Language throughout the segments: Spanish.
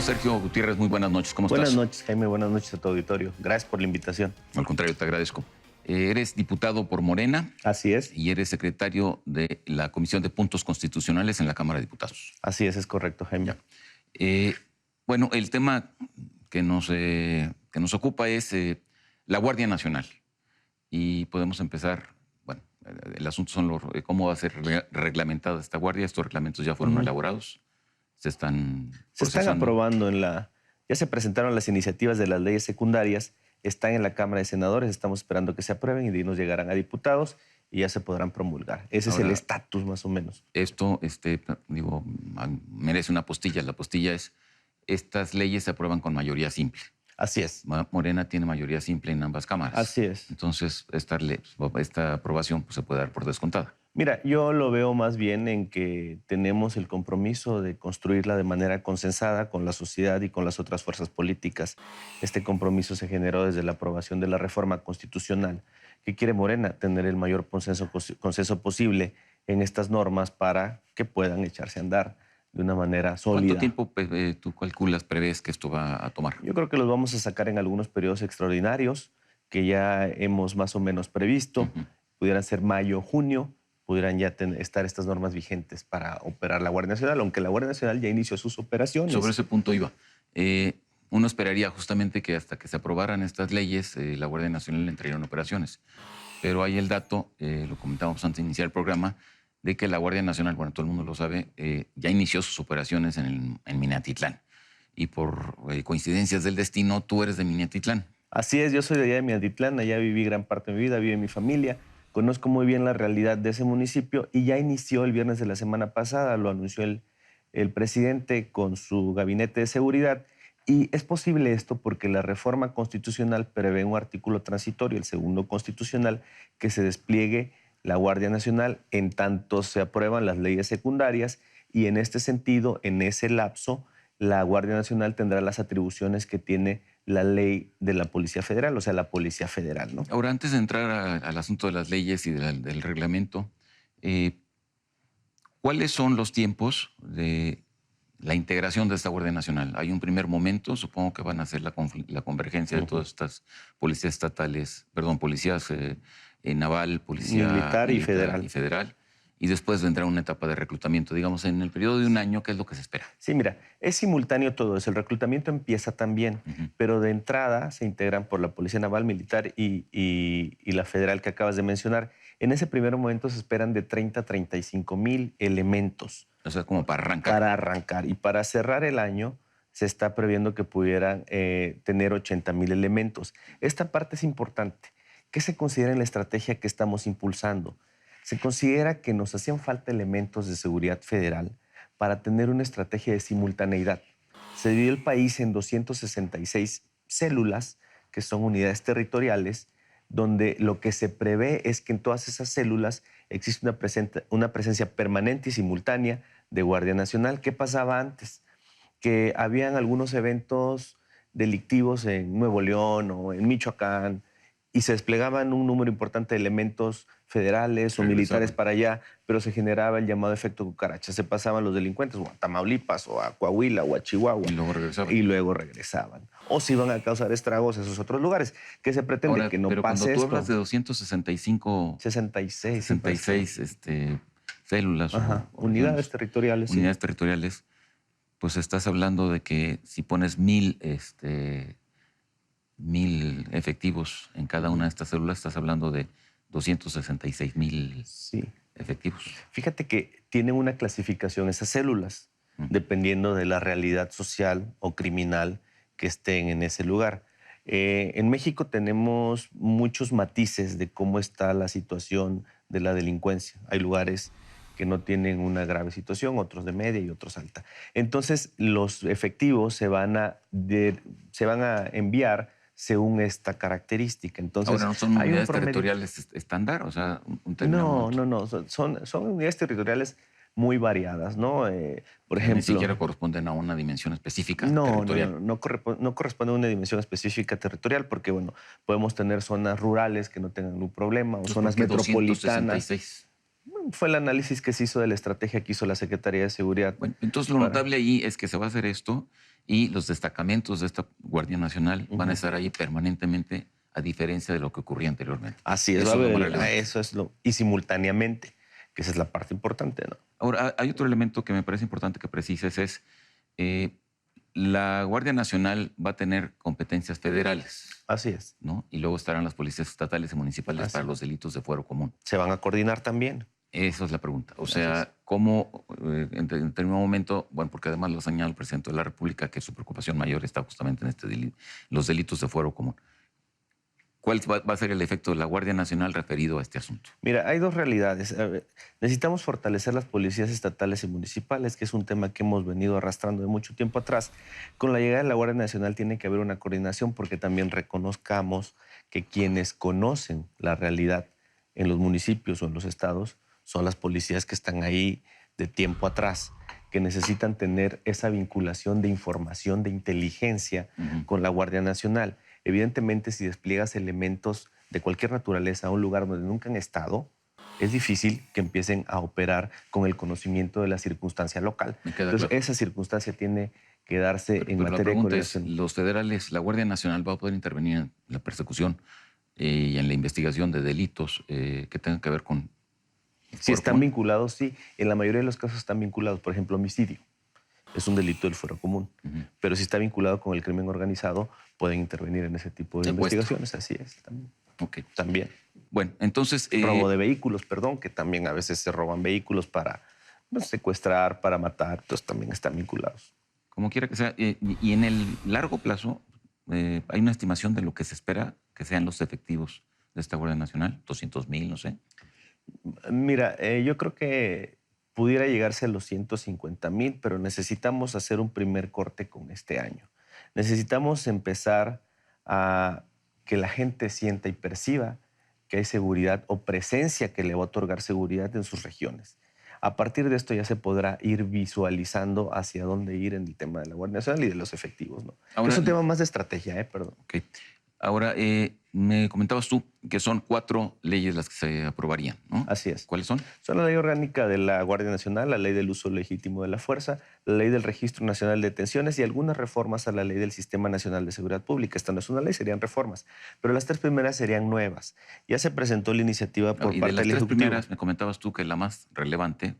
Sergio Gutiérrez, muy buenas noches. ¿Cómo estás? Buenas noches, Jaime. Buenas noches a tu auditorio. Gracias por la invitación. Al contrario, te agradezco. Eres diputado por Morena. Así es. Y eres secretario de la Comisión de Puntos Constitucionales en la Cámara de Diputados. Así es correcto, Jaime. Bueno, el tema que nos ocupa es la Guardia Nacional. Y podemos empezar, bueno, el asunto son cómo va a ser reglamentada esta guardia. Estos reglamentos ya fueron elaborados. Se están aprobando ya se presentaron las iniciativas de las leyes secundarias, están en la Cámara de Senadores, estamos esperando que se aprueben y de ahí nos llegarán a diputados y ya se podrán promulgar. Ese es el estatus más o menos. Esto, merece una postilla. La postilla es, estas leyes se aprueban con mayoría simple. Así es. Morena tiene mayoría simple en ambas cámaras. Así es. Entonces, esta aprobación pues, se puede dar por descontada. Mira, yo lo veo más bien en que tenemos el compromiso de construirla de manera consensada con la sociedad y con las otras fuerzas políticas. Este compromiso se generó desde la aprobación de la reforma constitucional que quiere Morena tener el mayor consenso posible en estas normas para que puedan echarse a andar de una manera sólida. ¿Cuánto tiempo tú prevés que esto va a tomar? Yo creo que los vamos a sacar en algunos periodos extraordinarios que ya hemos más o menos previsto. Pudieran ser mayo, junio. Pudieran ya estar estas normas vigentes para operar la Guardia Nacional, aunque la Guardia Nacional ya inició sus operaciones. Sobre ese punto iba. Uno esperaría justamente que hasta que se aprobaran estas leyes, la Guardia Nacional entraría en operaciones. Pero hay el dato, lo comentábamos antes de iniciar el programa, de que la Guardia Nacional, bueno, todo el mundo lo sabe, ya inició sus operaciones en Minatitlán. Y por coincidencias del destino, tú eres de Minatitlán. Así es, yo soy de allá de Minatitlán, allá viví gran parte de mi vida, vive mi familia. Conozco muy bien la realidad de ese municipio y ya inició el viernes de la semana pasada, lo anunció el presidente con su gabinete de seguridad. Y es posible esto porque la reforma constitucional prevé un artículo transitorio, el segundo constitucional, que se despliegue la Guardia Nacional en tanto se aprueban las leyes secundarias y en este sentido, en ese lapso, la Guardia Nacional tendrá las atribuciones que tiene la ley de la Policía Federal, o sea, la Policía Federal, ¿no? Ahora, antes de entrar al asunto de las leyes y del reglamento, ¿cuáles son los tiempos de la integración de esta Guardia Nacional? Hay un primer momento, supongo que van a ser la convergencia de todas estas policías estatales, policías naval, policía militar y federal. Y después vendrá una etapa de reclutamiento, digamos, en el periodo de un año, ¿qué es lo que se espera? Sí, mira, es simultáneo todo eso. El reclutamiento empieza también, pero de entrada se integran por la Policía Naval, Militar y la Federal que acabas de mencionar. En ese primer momento se esperan de 30 a 35 mil elementos. O sea, como para arrancar. Para arrancar. Y para cerrar el año se está previendo que pudieran tener 80 mil elementos. Esta parte es importante. ¿Qué se considera en la estrategia que estamos impulsando? Se considera que nos hacían falta elementos de seguridad federal para tener una estrategia de simultaneidad. Se dividió el país en 266 células, que son unidades territoriales, donde lo que se prevé es que en todas esas células existe una presencia permanente y simultánea de Guardia Nacional. ¿Qué pasaba antes? Que habían algunos eventos delictivos en Nuevo León o en Michoacán, y se desplegaban un número importante de elementos federales o militares para allá, pero se generaba el llamado efecto cucaracha. Se pasaban los delincuentes o a Tamaulipas o a Coahuila o a Chihuahua. Y luego regresaban. O se iban a causar estragos a esos otros lugares. Que se pretende que no pase esto. Pero cuando tú hablas de 265... 66 células. Unidades territoriales. Unidades territoriales. Pues estás hablando de que si pones 1000 efectivos en cada una de estas células, estás hablando de 266,000 efectivos. Fíjate que tienen una clasificación esas células, dependiendo de la realidad social o criminal que estén en ese lugar. En México tenemos muchos matices de cómo está la situación de la delincuencia. Hay lugares que no tienen una grave situación, otros de media y otros alta. Entonces, los efectivos se van a enviar según esta característica. Entonces, ahora, ¿no son unidades territoriales estándar? O sea, no. Son unidades territoriales muy variadas, ¿no? Por ejemplo... ¿Ni siquiera corresponden a una dimensión específica territorial? No corresponde a una dimensión específica territorial porque, bueno, podemos tener zonas rurales que no tengan ningún problema o zonas metropolitanas. 266? fue el análisis que se hizo de la estrategia que hizo la Secretaría de Seguridad. Bueno, entonces lo notable ahí es que se va a hacer esto y los destacamentos de esta Guardia Nacional van a estar ahí permanentemente, a diferencia de lo que ocurría anteriormente. Así es, Eso va a es lo haber- más relevante. eso es lo, y simultáneamente, que esa es la parte importante, ¿no? Ahora, hay otro elemento que me parece importante que precises, es eh, la Guardia Nacional va a tener competencias federales, Así es. ¿no? Y luego estarán las policías estatales y municipales Así para es. los delitos de fuero común. Se van a coordinar también. Esa es la pregunta. O Así sea, es. ¿cómo en determinado momento, bueno, porque además lo señala el presidente de la República, que su preocupación mayor está justamente en los delitos de fuero común? ¿Cuál va a ser el efecto de la Guardia Nacional referido a este asunto? Mira, hay dos realidades. A ver, necesitamos fortalecer las policías estatales y municipales, que es un tema que hemos venido arrastrando de mucho tiempo atrás. Con la llegada de la Guardia Nacional tiene que haber una coordinación porque también reconozcamos que quienes conocen la realidad en los municipios o en los estados son las policías que están ahí de tiempo atrás, que necesitan tener esa vinculación de información, de inteligencia con la Guardia Nacional. Evidentemente, si despliegas elementos de cualquier naturaleza a un lugar donde nunca han estado, es difícil que empiecen a operar con el conocimiento de la circunstancia local. Me queda Entonces, claro. esa circunstancia tiene que darse en Pero la materia de pregunta es, coordinación. ¿los federales, la Guardia Nacional va a poder intervenir en la persecución y en la investigación de delitos que tengan que ver con el Si fuero están común? vinculados, sí. En la mayoría de los casos están vinculados. Por ejemplo, homicidio. Es un delito del fuero común. Pero si está vinculado con el crimen organizado, pueden intervenir en ese tipo de Secuestro. investigaciones. Así es. También. Ok. También. Bueno, entonces... Robo de vehículos, perdón, que también a veces se roban vehículos para secuestrar, para matar, entonces también están vinculados. como quiera que sea, y en el largo plazo, hay una estimación de lo que se espera que sean los efectivos de esta Guardia Nacional, 200,000, no sé. Mira, yo creo que pudiera llegarse a los 150,000, pero necesitamos hacer un primer corte con este año. Necesitamos empezar a que la gente sienta y perciba que hay seguridad o presencia que le va a otorgar seguridad en sus regiones. A partir de esto ya se podrá ir visualizando hacia dónde ir en el tema de la Guardia Nacional y de los efectivos, ¿no? Ahora, Es un tema más de estrategia, perdón. ok. Ahora, me comentabas tú que son 4 leyes las que se aprobarían, ¿no? Así es. ¿Cuáles son? Son la ley orgánica de la Guardia Nacional, la ley del uso legítimo de la fuerza, la ley del Registro Nacional de Detenciones y algunas reformas a la ley del Sistema Nacional de Seguridad Pública. Esta no es una ley, serían reformas. Pero las 3 primeras serían nuevas. Ya se presentó la iniciativa por Y de parte las del 3 Ejecutivo. primeras, me comentabas tú que la más relevante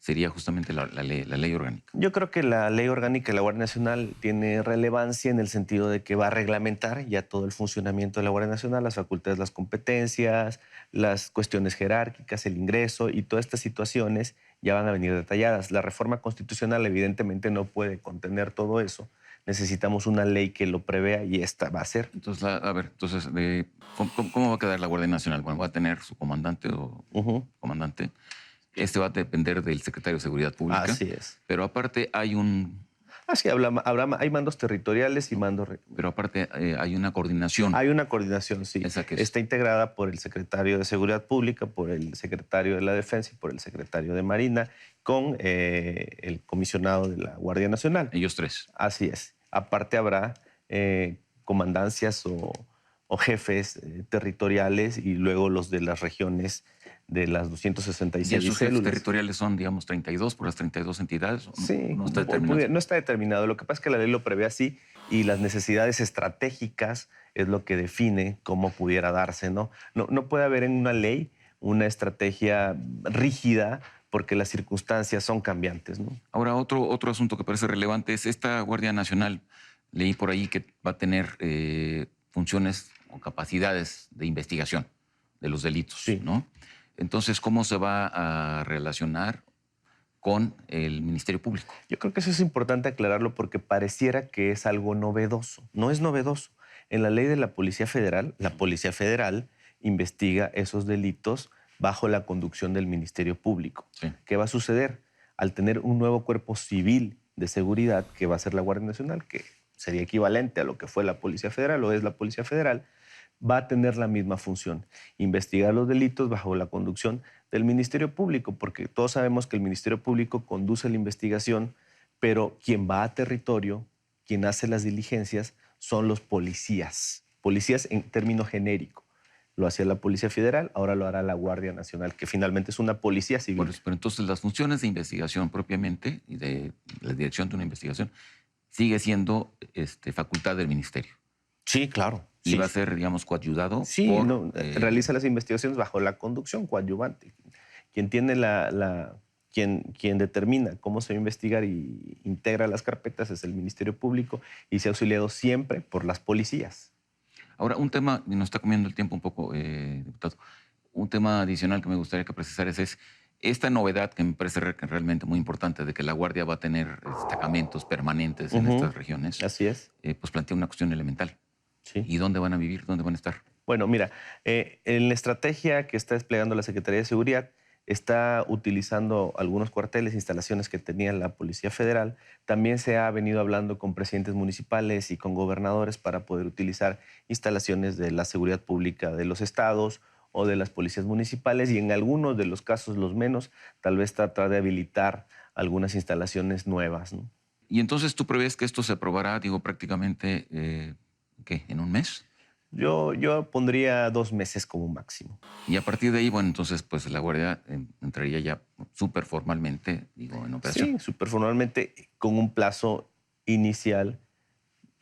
sería justamente la ley orgánica. Yo creo que la ley orgánica de la Guardia Nacional tiene relevancia en el sentido de que va a reglamentar ya todo el funcionamiento de la Guardia Nacional, las facultades, las competencias, las cuestiones jerárquicas, el ingreso y todas estas situaciones ya van a venir detalladas. La reforma constitucional evidentemente no puede contener todo eso. Necesitamos una ley que lo prevea y esta va a ser. Entonces, ¿cómo va a quedar la Guardia Nacional? Bueno, va a tener su comandante o comandante. Este va a depender del secretario de Seguridad Pública. Así es. Pero aparte hay Hay mandos territoriales y mandos... Pero aparte hay una coordinación. Hay una coordinación, sí. ¿Esa qué es? Está integrada por el secretario de Seguridad Pública, por el secretario de la Defensa y por el secretario de Marina, con el comisionado de la Guardia Nacional. Ellos 3. Así es. Aparte habrá comandancias o jefes territoriales y luego los de las regiones de las ¿Y 266 esos jefes células. territoriales son, digamos, 32 por las 32 entidades? Sí, No está determinado. no está determinado. Lo que pasa es que la ley lo prevé así y las necesidades estratégicas es lo que define cómo pudiera darse, ¿no? No puede haber en una ley una estrategia rígida porque las circunstancias son cambiantes, ¿no? Ahora, otro asunto que parece relevante es esta Guardia Nacional. Leí por ahí que va a tener funciones o capacidades de investigación de los delitos, Sí. ¿no? Entonces, ¿cómo se va a relacionar con el Ministerio Público? Yo creo que eso es importante aclararlo porque pareciera que es algo novedoso. No es novedoso. En la ley de la Policía Federal investiga esos delitos bajo la conducción del Ministerio Público. Sí. ¿Qué va a suceder? Al tener un nuevo cuerpo civil de seguridad, que va a ser la Guardia Nacional, que sería equivalente a lo que fue la Policía Federal o es la Policía Federal, va a tener la misma función, investigar los delitos bajo la conducción del Ministerio Público, porque todos sabemos que el Ministerio Público conduce la investigación, pero quien va a territorio, quien hace las diligencias, son los policías en término genérico. lo hacía la Policía Federal, ahora lo hará la Guardia Nacional, que finalmente es una policía civil. Pero entonces las funciones de investigación propiamente y de la dirección de una investigación sigue siendo facultad del ministerio. Sí, claro. Y sí, va a ser, digamos, coadyudado Sí, por... no, realiza las investigaciones bajo la conducción coadyuvante. Quien tiene quien determina cómo se va a investigar y integra las carpetas es el Ministerio Público y se ha auxiliado siempre por las policías. Ahora, un tema, y nos está comiendo el tiempo un poco, diputado, un tema adicional que me gustaría que precisaras es esta novedad que me parece realmente muy importante de que la Guardia va a tener destacamentos permanentes en estas regiones, Así es. pues plantea una cuestión elemental. Sí. ¿Y dónde van a vivir? ¿Dónde van a estar? Bueno, mira, en la estrategia que está desplegando la Secretaría de Seguridad, está utilizando algunos cuarteles, instalaciones que tenía la Policía Federal. También se ha venido hablando con presidentes municipales y con gobernadores para poder utilizar instalaciones de la seguridad pública de los estados o de las policías municipales y en algunos de los casos, los menos, tal vez tratar de habilitar algunas instalaciones nuevas, ¿no? Y entonces tú prevés que esto se aprobará, digo, prácticamente, ¿qué? ¿En un mes? Yo pondría 2 meses como máximo. Y a partir de ahí, bueno, entonces pues la Guardia entraría ya súper formalmente, digo, en operación. Sí, súper formalmente, con un plazo inicial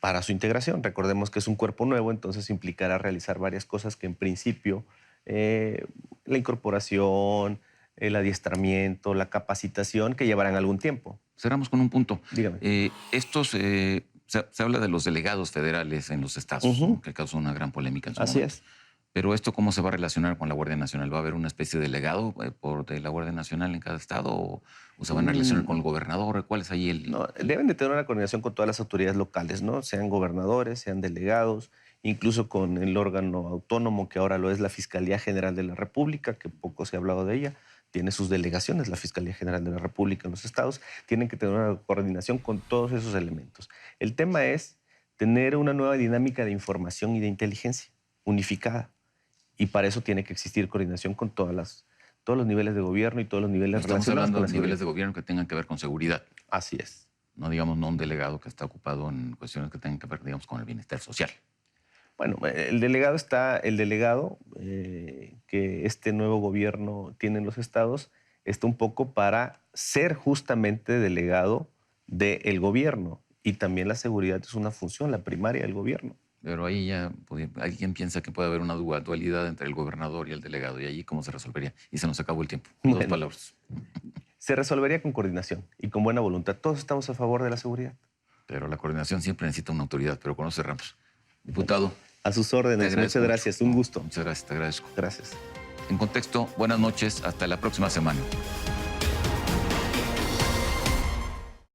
para su integración. Recordemos que es un cuerpo nuevo, entonces implicará realizar varias cosas que en principio, la incorporación, el adiestramiento, la capacitación, que llevarán algún tiempo. Cerramos con un punto. Dígame. Se habla de los delegados federales en los estados, ¿no? Que causó una gran polémica en su Así momento. es. Pero ¿esto cómo se va a relacionar con la Guardia Nacional? ¿Va a haber una especie de delegado de la Guardia Nacional en cada estado? ¿O se van a relacionar con el gobernador? ¿Cuál es ahí el...? No, deben de tener una coordinación con todas las autoridades locales, ¿no? Sean gobernadores, sean delegados, incluso con el órgano autónomo que ahora lo es la Fiscalía General de la República, que poco se ha hablado de ella. Tiene sus delegaciones, la Fiscalía General de la República en los estados. Tienen que tener una coordinación con todos esos elementos. El tema es tener una nueva dinámica de información y de inteligencia unificada. Y para eso tiene que existir coordinación con todos los niveles de gobierno y todos los niveles Estamos relacionados hablando con la de niveles de seguridad. gobierno que tengan que ver con seguridad. Así es. No, digamos, no un delegado que está ocupado en cuestiones que tengan que ver, digamos, con el bienestar social. Bueno, el delegado que este nuevo gobierno tiene en los estados, está un poco para ser justamente delegado del gobierno. Y también la seguridad es una función, la primaria del gobierno. Pero ahí ya alguien piensa que puede haber una dualidad entre el gobernador y el delegado. ¿Y ahí cómo se resolvería? Y se nos acabó el tiempo. Dos Bueno. palabras. Se resolvería con coordinación y con buena voluntad. Todos estamos a favor de la seguridad. Pero la coordinación siempre necesita una autoridad. Pero con eso cerramos. Diputado. A sus te órdenes. agradezco Muchas gracias. mucho. Un gusto. Muchas gracias, te agradezco. Gracias. En contexto, buenas noches. Hasta la próxima semana.